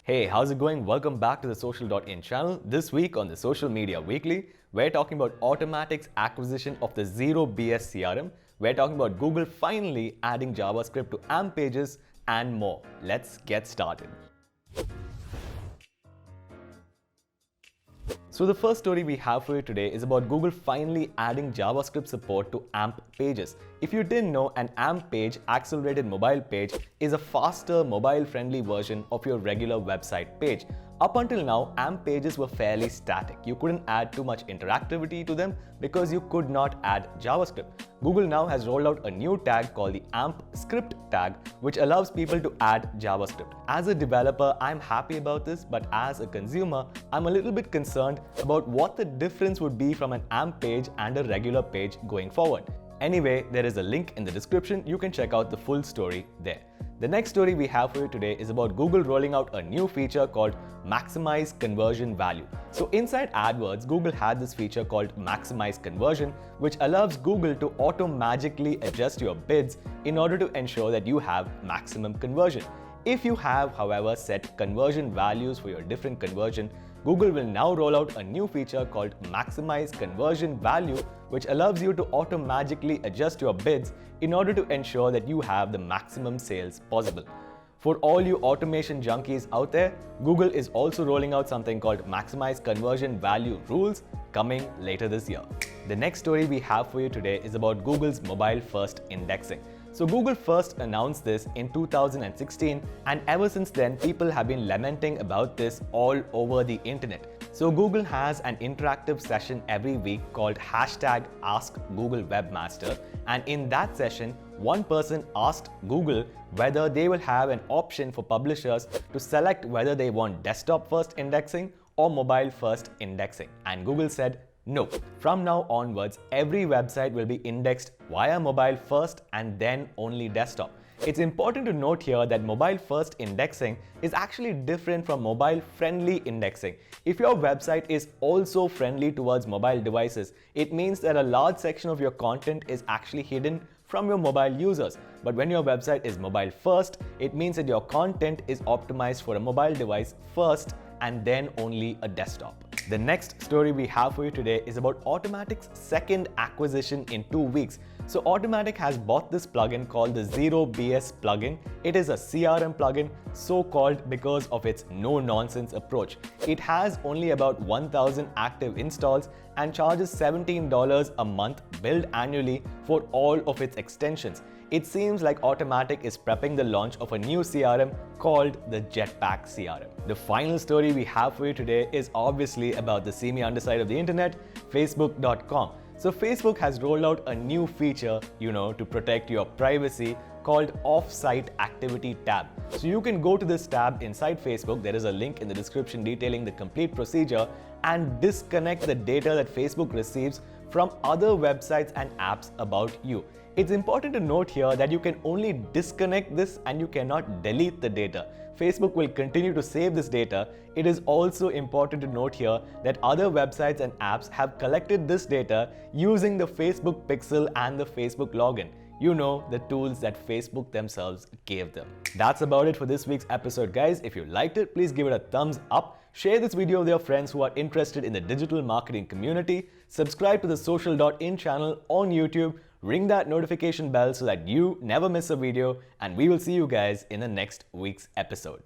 Hey, how's it going? Welcome back to the Social.in channel. This week on the Social Media Weekly, we're talking about Automattic's acquisition of the Zero BS CRM. We're talking about Google finally adding JavaScript to AMP pages and more. Let's get started. So the first story we have for you today is about Google finally adding JavaScript support to AMP pages. If you didn't know, an AMP page, accelerated mobile page, is a faster mobile-friendly version of your regular website page. Up until now, AMP pages were fairly static. You couldn't add too much interactivity to them because you could not add JavaScript. Google now has rolled out a new tag called the AMP script tag, which allows people to add JavaScript. As a developer, I'm happy about this, but as a consumer, I'm a little bit concerned about what the difference would be from an AMP page and a regular page going forward. Anyway, there is a link in the description. You can check out the full story there. The next story we have for you today is about Google rolling out a new feature called Maximize Conversion Value. So inside AdWords, Google had this feature called Maximize Conversion, which allows Google to auto-magically adjust your bids in order to ensure that you have maximum conversion. If you have, however, set conversion values for your different conversion, Google will now roll out a new feature called Maximize Conversion Value, which allows you to auto-magically adjust your bids in order to ensure that you have the maximum sales possible. For all you automation junkies out there, Google is also rolling out something called Maximize Conversion Value Rules coming later this year. The next story we have for you today is about Google's mobile-first indexing. So Google first announced this in 2016, and ever since then people have been lamenting about this all over the internet. So Google has an interactive session every week called #AskGoogleWebmaster, and in that session, one person asked Google whether they will have an option for publishers to select whether they want desktop-first indexing or mobile-first indexing, and Google said no. From now onwards, every website will be indexed via mobile first and then only desktop. It's important to note here that mobile first indexing is actually different from mobile friendly indexing. If your website is also friendly towards mobile devices, it means that a large section of your content is actually hidden from your mobile users. But when your website is mobile first, it means that your content is optimized for a mobile device first and then only a desktop. The next story we have for you today is about Automattic's second acquisition in 2 weeks. So Automattic has bought this plugin called the Zero BS plugin. It is a CRM plugin, so called because of its no-nonsense approach. It has only about 1,000 active installs and charges $17 a month billed annually for all of its extensions. It seems like Automattic is prepping the launch of a new CRM called the Jetpack CRM. The final story we have for you today is obviously about the seamy underside of the internet, Facebook.com. So Facebook has rolled out a new feature, to protect your privacy called Off-Site Activity tab. So you can go to this tab inside Facebook. There is a link in the description detailing the complete procedure and disconnect the data that Facebook receives from other websites and apps about you. It's important to note here that you can only disconnect this and you cannot delete the data. Facebook will continue to save this data. It is also important to note here that other websites and apps have collected this data using the Facebook Pixel and the Facebook login. The tools that Facebook themselves gave them. That's about it for this week's episode, guys. If you liked it, please give it a thumbs up. Share this video with your friends who are interested in the digital marketing community. Subscribe to the Social.in channel on YouTube. Ring that notification bell so that you never miss a video, and we will see you guys in the next week's episode.